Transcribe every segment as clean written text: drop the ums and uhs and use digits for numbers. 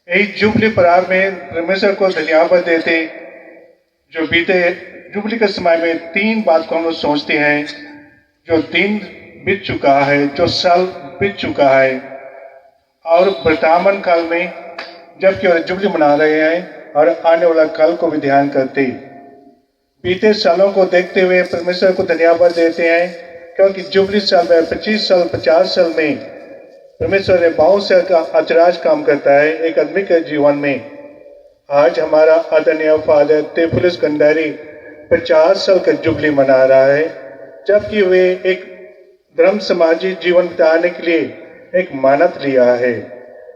यही जुबली परार में परमेश्वर को धन्यवाद देते। जो बीते जुबली के समय में 3 बात को हम लोग सोचते हैं। जो दिन बीत चुका है, जो साल बीत चुका है, और वर्तमान काल में जबकि और जुबली मना रहे हैं और आने वाला काल को भी ध्यान करते। बीते सालों को देखते हुए परमेश्वर को धन्यवाद देते हैं, क्योंकि जुबली साल में 25 साल 50 साल में परमेश्वर ने बहुत से अचराज काम करता है एक आदमी के जीवन में। आज हमारा आदरणीय फादर तेफुलस गंडारी 50 साल का जुबली मना रहा है, जबकि वे एक धर्म समाजी जीवन बिताने के लिए एक मानत लिया है।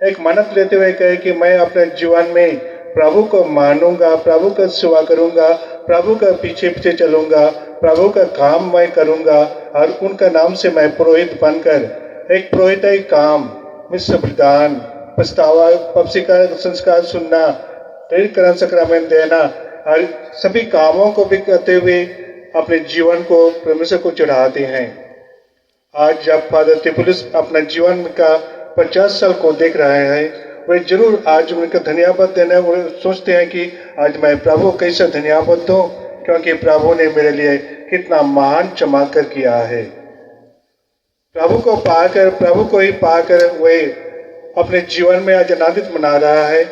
एक मानत लेते हुए कहे कि मैं अपने जीवन में प्रभु को मानूंगा, प्रभु का सेवा करूंगा, प्रभु का पीछे पीछे चलूंगा, प्रभु का काम मैं करूंगा और उनका नाम से मैं पुरोहित बनकर एक पुरोहित काम, मिश्र बलिदान, पछतावा, पक्षी का संस्कार सुनना, प्रेरितकरण सक्रमेंट देना और सभी कामों को भी करते हुए अपने जीवन को परमेश्वर को चढ़ाते हैं। आज जब फादर तेफुलस अपना जीवन का 50 साल को देख रहे हैं, वे जरूर आज उनका धन्यवाद देना सोचते हैं कि आज मैं प्रभु को कैसे धन्यवाद दूं, क्योंकि प्रभु ने मेरे लिए कितना महान चमत्कार किया है। प्रभु को पाकर, प्रभु को ही पाकर वे अपने जीवन में आज आनंदित मना रहा है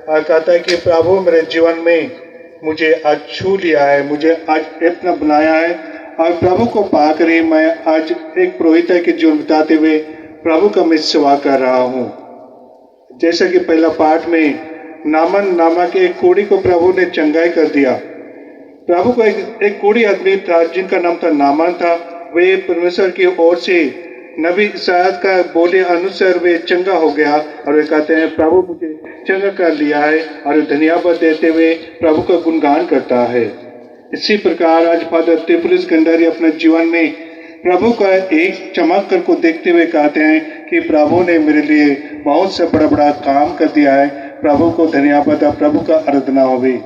और कहता है कि प्रभु मेरे जीवन में मुझे आज छू लिया है, मुझे आज इतना बनाया है और प्रभु को पाकर ही मैं आज एक पुरोहित के जीवन बिताते हुए प्रभु का मैं सेवा कर रहा हूँ। जैसा कि पहला पाठ में नामन नामक एक कोढ़ी को प्रभु ने चंगाई कर दिया। प्रभु को एक कोढ़ी आदमी था जिनका नाम था नामन था। वे परमेश्वर की ओर से नबी इसायाह का बोले अनुसार वे चंगा हो गया और वे कहते हैं प्रभु मुझे चंगा कर लिया है और धन्यवाद देते हुए प्रभु का गुणगान करता है। इसी प्रकार आज फादर तेफुलस गंडारी अपने जीवन में प्रभु का एक चमत्कार को देखते हुए कहते हैं कि प्रभु ने मेरे लिए बहुत से बड़ा बड़ा काम कर दिया है। प्रभु को धन्यवाद, प्रभु का आराधना हो गई।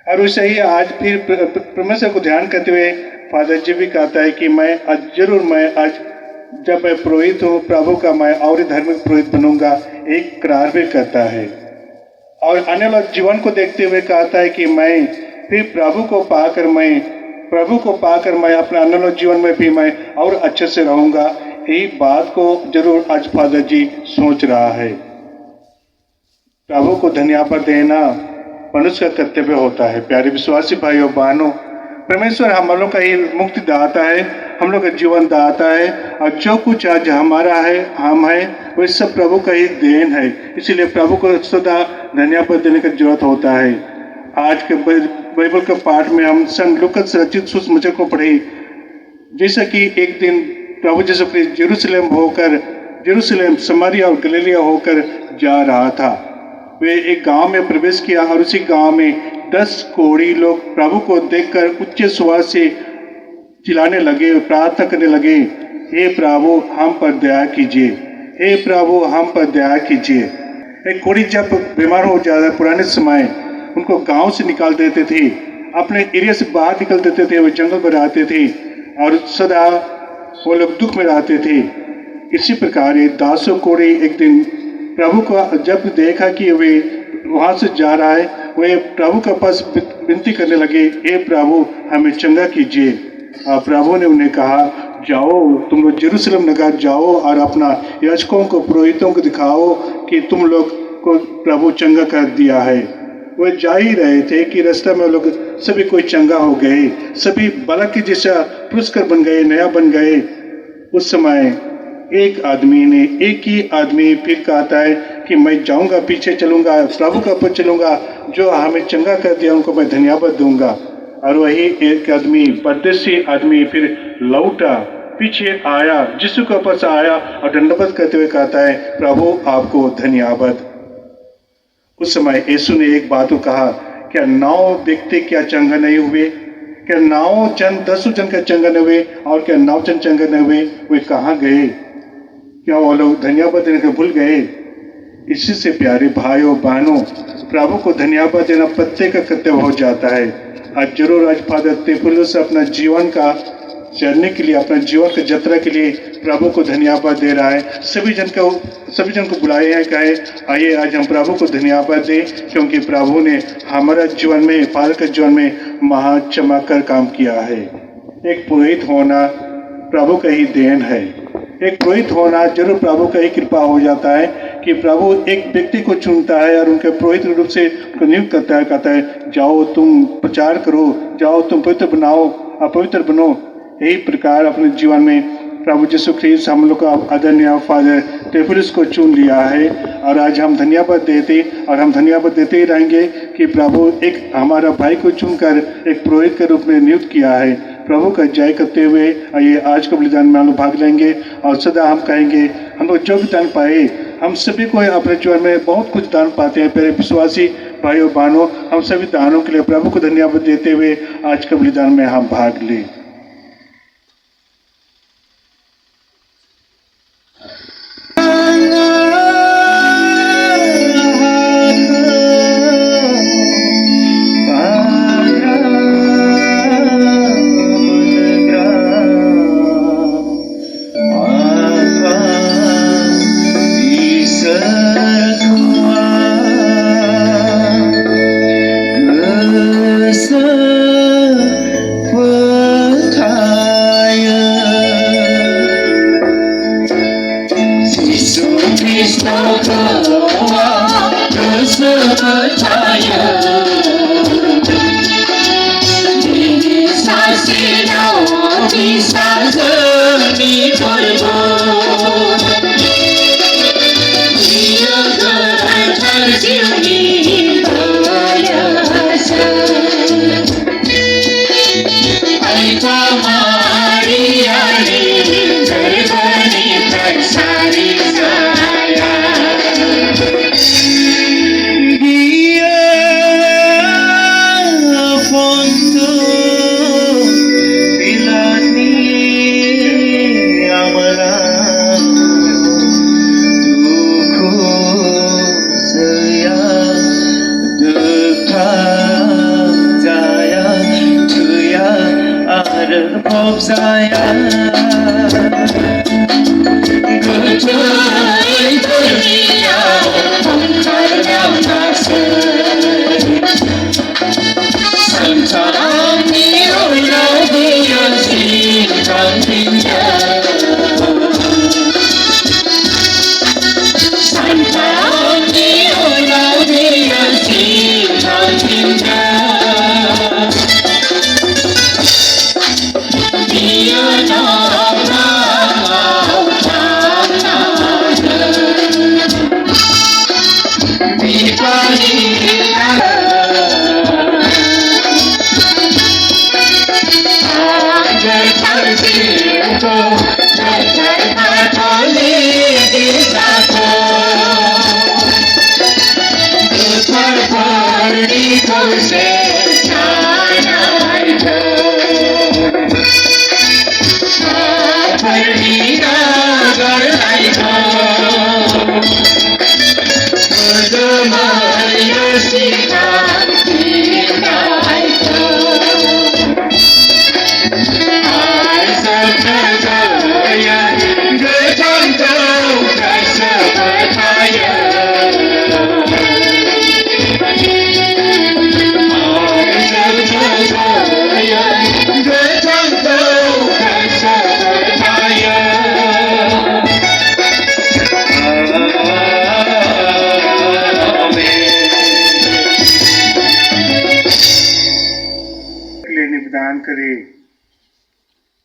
और वैसे ही आज फिर परमेश्वर को ध्यान करते हुए फादर जी भी कहता है कि मैं आज जब मैं पुरोहित हूँ प्रभु का, मैं और धार्मिक पुरोहित बनूंगा, एक करार भी करता है। और आने वाले जीवन को देखते हुए कहता है कि मैं फिर प्रभु को पाकर मैं अपने आने वाले जीवन में भी मैं और अच्छे से रहूंगा। यही बात को जरूर आज फादर जी सोच रहा है। प्रभु को धन्यवाद देना मनुष्य का कर्तव्य होता है। प्यारे विश्वासी भाइयों बहनों, परमेश्वर हम लोग का ही मुक्ति दाता है, हम लोग का जीवन दाता है और जो कुछ आज हमारा है, हम है, वो सब प्रभु का ही देन है। इसीलिए प्रभु को सदा धन्यवाद देने की जरूरत होता है। आज के बाइबल के पाठ में हम संत लूका से रचित सुसमाचार को पढ़े, जैसा कि एक दिन प्रभु यीशु क्रिस्ट जेरूशलेम समारिया और गलीलिया होकर जा रहा था। वे एक गांव में प्रवेश किया और उसी गांव में 10 कोढ़ी लोग प्रभु को देखकर उच्च स्वर से चिल्लाने लगे, प्रार्थना करने लगे, हे प्रभु हम पर दया कीजिए, हे प्रभु हम पर दया कीजिए। एक कोढ़ी जब बीमार हो जाता पुराने समय उनको गांव से निकाल देते थे, अपने एरिया से बाहर निकल देते थे, वो जंगल में रहते थे और सदा वो लोग दुख में रहते थे। इसी प्रकार ये 10 कोढ़ी एक दिन प्रभु को जब देखा कि वे वहां से जा रहा है, वे प्रभु के पास विनती करने लगे, हे प्रभु हमें चंगा कीजिए। और प्रभु ने उन्हें कहा, जाओ तुम लोग जेरूशलेम नगर जाओ और अपना याजकों को पुरोहितों को दिखाओ कि तुम लोग को प्रभु चंगा कर दिया है। वे जा ही रहे थे कि रास्ते में लोग सभी कोई चंगा हो गए, सभी बालक के जैसा पुरस्कार बन गए, नया बन गए। उस समय एक ही आदमी फिर कहता है कि मैं जाऊंगा, पीछे चलूंगा, प्रभु का पद चलूंगा, जो हमें चंगा कर दिया उनको मैं धन्यवाद दूंगा। और वही एक आदमी, परदेसी आदमी फिर लौटा, पीछे आया, यीशु के पास आया और दंडवत करते हुए कहता है, प्रभु आपको धन्यवाद। उस समय यीशु ने एक बात को कहा, क्या 9 व्यक्ति क्या चंगा नहीं हुए? क्या 9 जन 10 जन का चंगा नहीं हुए? और क्या 9 जन चंगा नहीं हुए? वे कहाँ गए? क्या वो लोग धन्यवाद देने को भूल गए? इसी से प्यारे भाइयों बहनों, प्रभु को धन्यवाद देना प्रत्येक का कर्तव्य हो जाता है। आज जरूर आज फादर तेफुलस अपना जीवन का चलने के लिए, अपना जीवन की यात्रा के लिए प्रभु को धन्यवाद दे रहा है। सभी जन को बुलाए हैं, कहे आइए आज हम प्रभु को धन्यवाद दें, क्योंकि प्रभु ने हमारा जीवन में, फादर के जीवन में महा चमककर काम किया है। एक पुरोहित होना प्रभु का ही देन है। एक पुरोहित होना जरूर प्रभु का ही कृपा हो जाता है कि प्रभु एक व्यक्ति को चुनता है और उनके पुरोहित रूप से नियुक्त करता है, कहता है जाओ तुम प्रचार करो, जाओ तुम पवित्र बनाओ, अपवित्र बनो। यही प्रकार अपने जीवन में प्रभु यीशु ख्रीस्त हम लोग का आदरणीय फादर टेफिलस को चुन लिया है और आज हम धन्यवाद देते ही रहेंगे कि प्रभु एक हमारा भाई को चुनकर एक पुरोहित के रूप में नियुक्त किया है। प्रभु का जय करते हुए आइए आज के बलिदान में हम लोग भाग लेंगे और सदा हम कहेंगे हम लोग जो भी दान पाए, हम सभी को अपने जीवन में बहुत कुछ दान पाते हैं। प्यारे विश्वासी भाइयों बहनों, हम सभी दानों के लिए प्रभु को धन्यवाद देते हुए आज के बलिदान में हम भाग लें।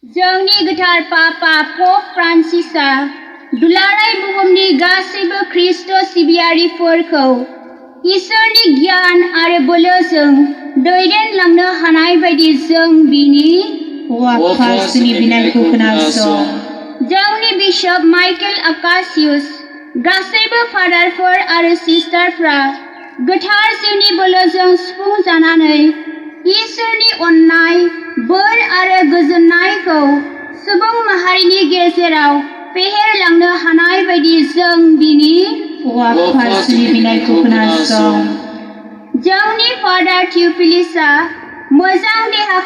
जोंनि गोथार पापा पोप फ्रांसिसआ दुलाराय बुहुमनि गासैबो ख्रीष्ट सिबियारिफोरखौ इसोरनि गियान आरो बोलोजों दैदेनलांनो हानाय बायदि जों बिनि वाफासनि बिनायखौ खोनासं। जोंनि बिशप माइकेल आकासियास, गासैबो फादारफोर आरो सिस्टारफ्रा गोथार जिउनि बोलोजों सुफुं जानानै इसोरनि अननाय, बोर आरो गोजोननायखौ सुबुं माहारिनि गेजेराव फेहेरलांनो हानाय बायदि जों बिनि वाफासनि बिनायखौ खोनासं। जोंनि फादार थियोफिलिसआ मोजां देहा